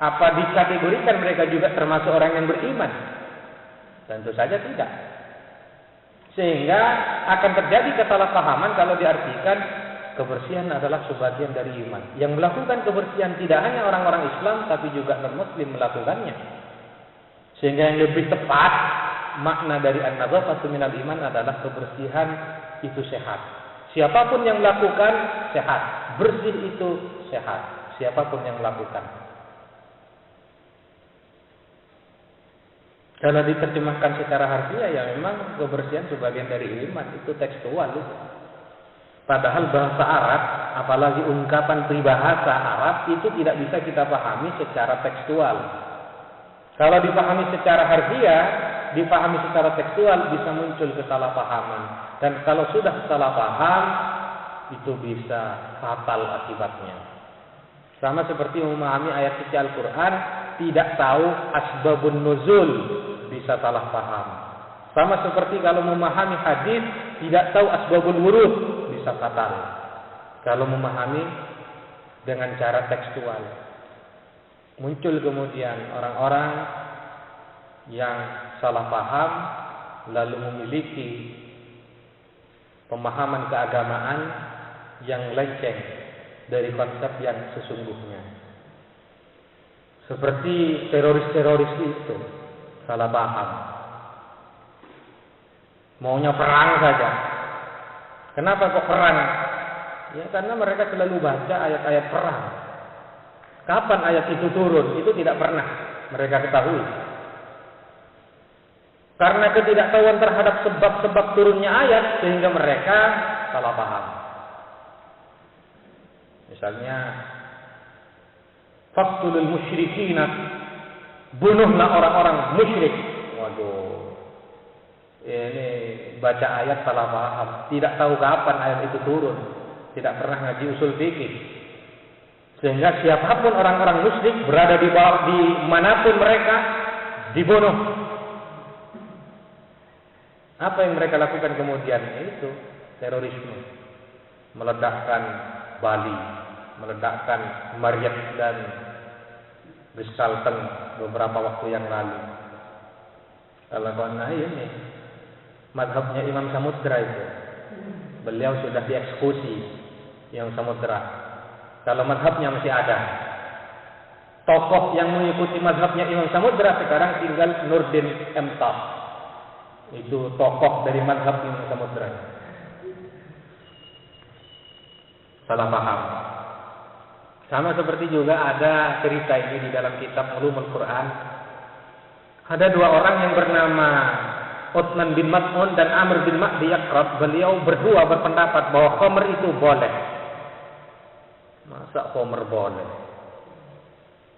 Apa dikategorikan mereka juga termasuk orang yang beriman? Tentu saja tidak. Sehingga akan terjadi kesalahpahaman kalau diartikan kebersihan adalah sebagian dari iman. Yang melakukan kebersihan tidak hanya orang-orang Islam, tapi juga non-muslim melakukannya. Sehingga yang lebih tepat makna dari an-nadhafatu minal iman adalah kebersihan itu sehat. Siapapun yang melakukan sehat, bersih itu sehat. Siapapun yang melakukan. Kalau diterjemahkan secara harfiah, ya memang kebersihan sebagian dari iman, itu tekstual. Padahal bahasa Arab, apalagi ungkapan peribahasa Arab, itu tidak bisa kita pahami secara tekstual. Kalau dipahami secara harfiah, dipahami secara tekstual, bisa muncul kesalahpahaman. Dan kalau sudah salah paham, itu bisa fatal akibatnya. Sama seperti memahami ayat suci Al-Quran, tidak tahu asbabun nuzul, bisa salah paham. Sama seperti kalau memahami hadis, tidak tahu asbabul wurud, bisa fatal. Kalau memahami dengan cara tekstual, muncul kemudian orang-orang yang salah paham, lalu memiliki pemahaman keagamaan yang lenceng dari konsep yang sesungguhnya. Seperti teroris-teroris itu salah paham, maunya perang saja. Kenapa kok perang? Ya karena mereka selalu baca ayat-ayat perang. Kapan ayat itu turun? Itu tidak pernah mereka ketahui. Karena ketidaktahuan terhadap sebab-sebab turunnya ayat, sehingga mereka salah paham. Misalnya, faqtulul musyrikina, bunuhlah orang-orang musyrik. Waduh, ini baca ayat salah paham. Tidak tahu kapan ayat itu turun. Tidak pernah ngaji usul fikih. Sehingga siapapun orang-orang musyrik berada di bawah, di manapun mereka, dibunuh. Apa yang mereka lakukan kemudian? Itu terorisme. Meledakkan Bali, meledakkan Maryat dan Gestalten beberapa waktu yang lalu. Kalau ini mazhabnya Imam Samudra itu. Beliau sudah dieksekusi Imam Samudra. Kalau mazhabnya masih ada. Tokoh yang mengikuti mazhabnya Imam Samudra sekarang tinggal Nurdin Emtah. Itu tokoh dari mazhab Imam Samudra. Salah paham. Sama seperti juga ada cerita ini di dalam kitab Ulumul Quran. Ada dua orang yang bernama Uthman bin Mas'ud dan Amr bin Ma'di Yaqrab. Beliau berdua berpendapat bahwa khamr itu boleh. Masa khamr boleh?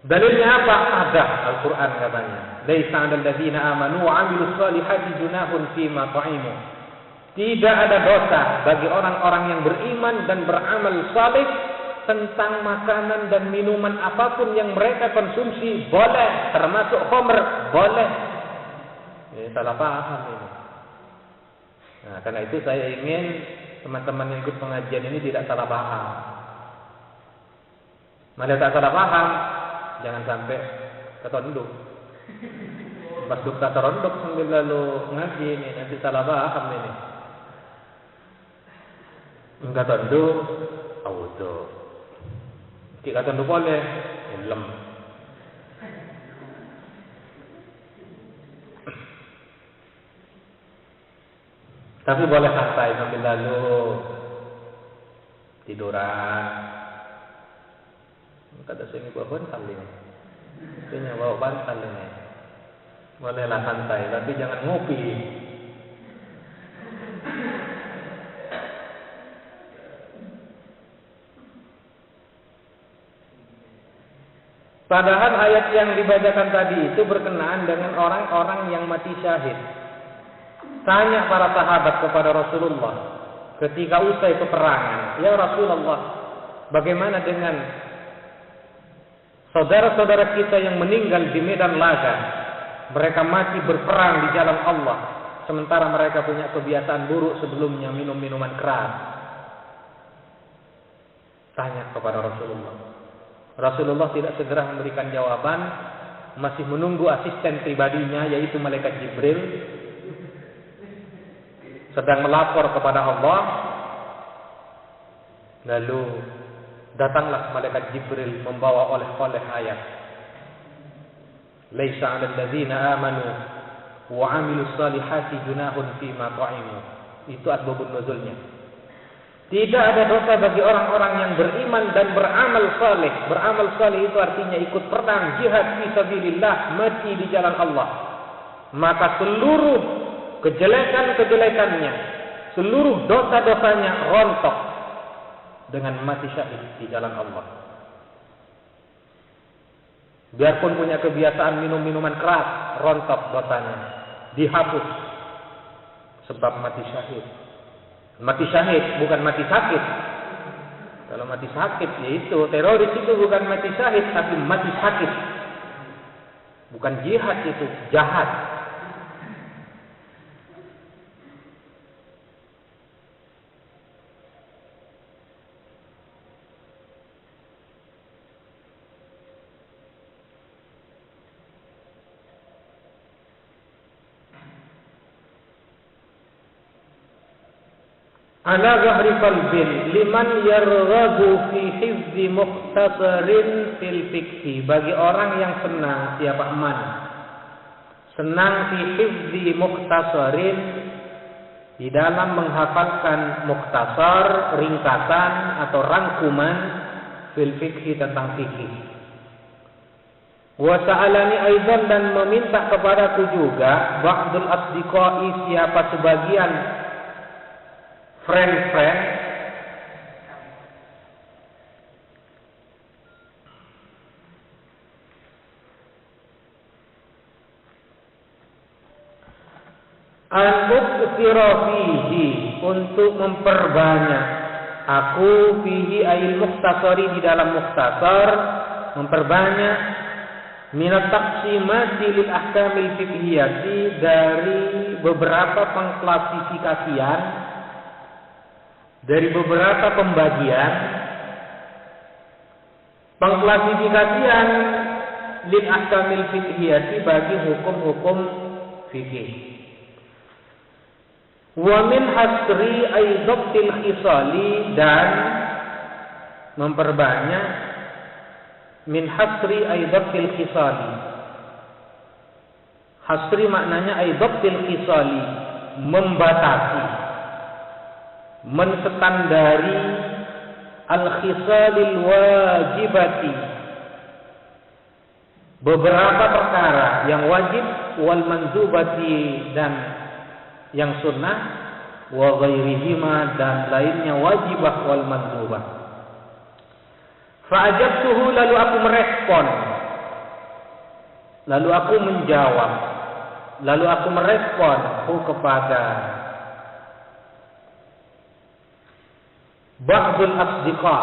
Dalilnya apa? Ada Al-Quran katanya. Laisa 'alal ladzina amanu wa 'amilus shalihati junahun fima ta'imu. Tidak ada dosa bagi orang-orang yang beriman dan beramal saleh tentang makanan dan minuman apapun yang mereka konsumsi boleh, termasuk khamr boleh. Ini salah paham ini. Nah, karena itu saya ingin teman-teman yang ikut pengajian ini tidak salah paham. Malah tak salah paham, jangan sampai ketondok. Pas duka terondok sambil lalu ngaji ini, nanti salah paham ini. Enggak tondok, auto. Kita tentu boleh lem. Tapi boleh santai sambil lalu tiduran. Kata saya ini bawa bantal ini. Kayaknya bawa bantal ini. Bolehlah santai, tapi jangan ngopi. Padahal ayat yang dibacakan tadi itu berkenaan dengan orang-orang yang mati syahid. Tanya para sahabat kepada Rasulullah ketika usai peperangan, "Ya Rasulullah, bagaimana dengan saudara-saudara kita yang meninggal di medan laga? Mereka mati berperang di jalan Allah, sementara mereka punya kebiasaan buruk sebelumnya, minum minuman keras." Tanya kepada Rasulullah. Rasulullah tidak segera memberikan jawaban, masih menunggu asisten pribadinya yaitu malaikat Jibril sedang melapor kepada Allah. Lalu datanglah malaikat Jibril membawa oleh-oleh ayat. Laisa 'alal ladzina amanu wa 'amilus salihati junahun fima ta'imu. Itu asbabun nuzulnya. Tidak ada dosa bagi orang-orang yang beriman dan beramal saleh. Beramal saleh itu artinya ikut perang, jihad fi sabilillah, mati di jalan Allah. Maka seluruh kejelekan-kejelekannya, seluruh dosa-dosanya rontok dengan mati syahid di jalan Allah. Biarpun punya kebiasaan minum minuman keras, rontok dosanya, dihapus sebab mati syahid. Mati syahid bukan mati sakit. Kalau mati sakit yaitu teroris itu bukan mati syahid tapi mati sakit. Bukan jihad, itu jahat. Ala zahri qalbin liman yarghabu fi hifzi mukhtasarin fil fiqhi. Bagi orang yang senang, siapa man senang fi hifzi mukhtasarin, di dalam menghafalkan mukhtasar, ringkasan atau rangkuman fil fiqhi, tentang fikih. Wa sa'alani aidan, dan meminta kepadaku juga ba'dul asdiqai, siapa sebagian friend al-muktsira fihi, untuk memperbanyak aku fihi ayil mukhtasari, di dalam mukhtasar memperbanyak minat taqsimati lil ahkamil fiqhiyati, dari beberapa pengklasifikasian, dari beberapa pembagian, pengklasifikasian lil ahkamil fiqhiyati, bagi hukum-hukum fikih. Wa min hasri aidabtil khisali, dan memperbanyak min hasri aidabtil khisali. Hasri maknanya aidabtil khisali, membatasi, menstandari al-khisalil wajibati, beberapa perkara yang wajib, wal mandubati, dan yang sunnah, wa ghairihima, dan lainnya wajibah wal mandubah. Fa'ajabtuhu, lalu aku merespon, lalu aku menjawab, lalu aku merespon kepada ba'dul asdiqa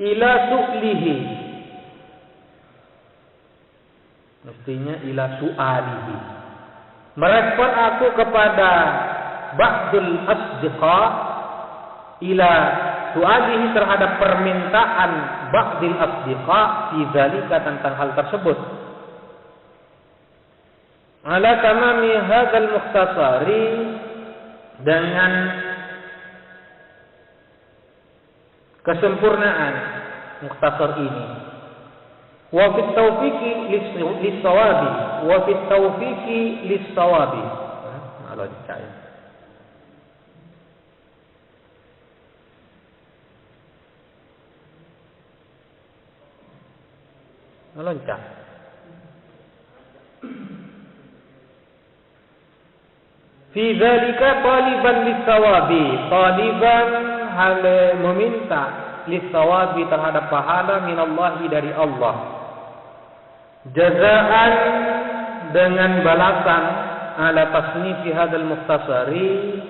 ila su'lihi, mestinya ila su'alihi, merespon aku kepada ba'dul asdiqa ila su'alihi, terhadap permintaan ba'dil asdiqa fi dzalika, tentang hal tersebut. Ala tamami hadzal mukhtasari, dengan kesempurnaan mukhtasar ini. Wa fit taufiqi lis-sawabi, wa fit taufiqi lis-sawabi. Loncat. Loncat. Fi dzalika taliban lis-sawabi, taliban hal meminta lis-sawabi terhadap pahala minallahi dari Allah. Jazaan dengan balasan ala tasnifi hadzal mukhtasari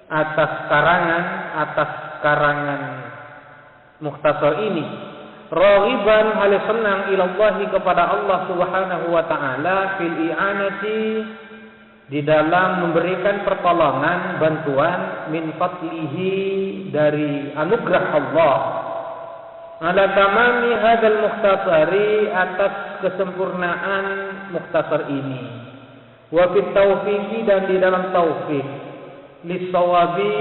atas karangan mukhtasar ini, raghiban hal senang ilallahi kepada Allah Subhanahu wa taala fil i'anati di dalam memberikan pertolongan bantuan min fadlihi dari anugerah Allah ala tamami hadzal mukhtasari atas kesempurnaan mukhtasar ini. Wa fit taufiqi dan di dalam taufik lis-sawabi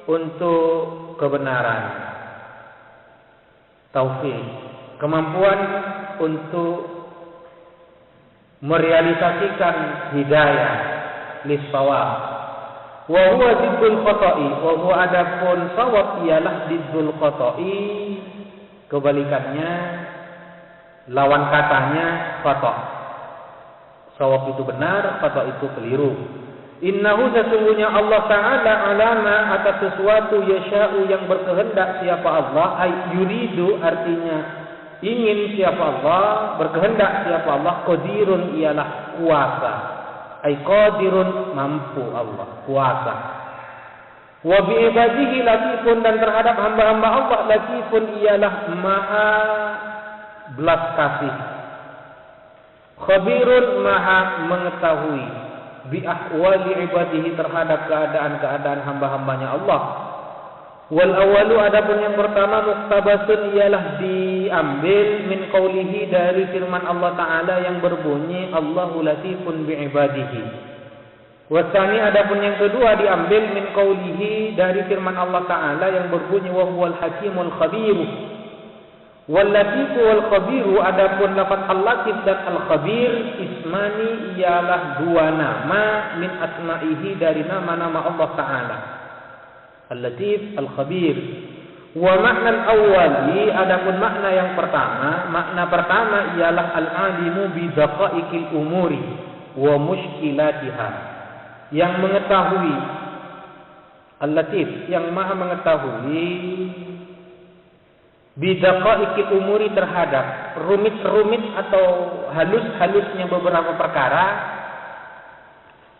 untuk kebenaran. Taufik kemampuan untuk merealisasikan hidayah lis-shawab. Wa huwa ziddul khata'i, wa huwa adapun shawab ialah ziddul khata'i, kebalikannya lawan katanya khata'. Shawab itu benar, khata' itu keliru. Innahu sesungguhnya Allah Ta'ala alama atas sesuatu yasha'u yang berkehendak siapa Allah, ay yuridu artinya ingin siapa Allah, berkehendak siapa Allah, qadirun ialah kuasa. Ay qadirun mampu Allah, kuasa. Wa bi ibadihi latifun dan terhadap hamba-hamba Allah latifun ialah maha belas kasih. Khabirun maha mengetahui bi ahwali ibadihi terhadap keadaan-keadaan hamba-hambanya Allah. Wal awalu adapun yang pertama muktabasun ialah diambil min qaulihi dari firman Allah Ta'ala yang berbunyi Allahu latifun bi ibadihi. Wasani adapun yang kedua diambil min qaulihi dari firman Allah Ta'ala yang berbunyi wa huwal hakimul khabir. Wal latifu wal khabiru adapun lafaz al-latif dan al-khabir ismani ialah dua nama min asma'ihi dari nama-nama Allah Ta'ala. Al-Latif, Al-Khabir. Wa makna al-awwali adapun makna yang pertama, makna pertama ialah al-alimu bi daqaiqil umuri wa mushkilatiha. Yang mengetahui Al-Latif, yang maha mengetahui bi daqaiqil umuri terhadap rumit-rumit atau halus-halusnya beberapa perkara,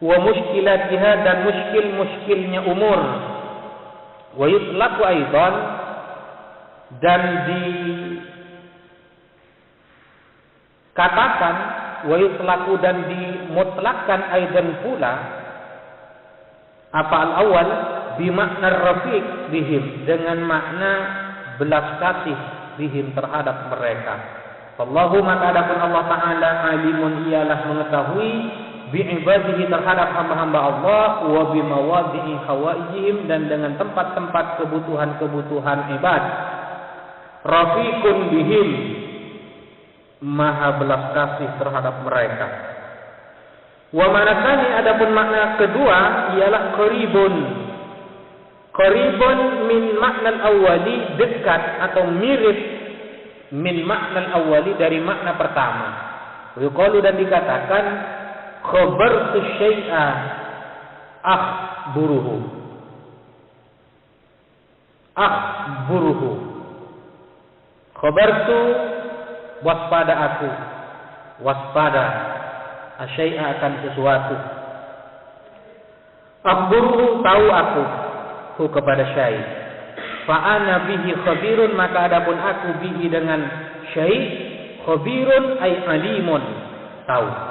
wa mushkilatiha dan muskil-muskilnya umur. Wa yutlaqu aidan dan dikatakan wa yutlaqu dan dimutlakkan aidan pula apa al-awwal bi makna rafiq bihim dengan makna belas kasih bihim terhadap mereka. Wallahu maka adapun Allah Ta'ala alimun ialah mengetahui bi'ibadihi terhadap hamba-hamba Allah wa bimawadi'i hawaijihim dan dengan tempat-tempat kebutuhan-kebutuhan ibad. Rafiqun bihim maha belas kasih terhadap mereka. Wa manasani adapun makna kedua ialah qaribun. Qaribun min makna al-awwali dekat atau mirip min makna al-awwali dari makna pertama. Yuqalu dan dikatakan khabartu syai'a akhburuhu. Akhburuhu. Khabartu waspada aku. Waspada asyai'a akan sesuatu. Akhburuhu tahu aku hu kepada syai'. Fa ana bihi khabirun maka adapun aku bihi dengan syai' khabirun ay alimun tahu.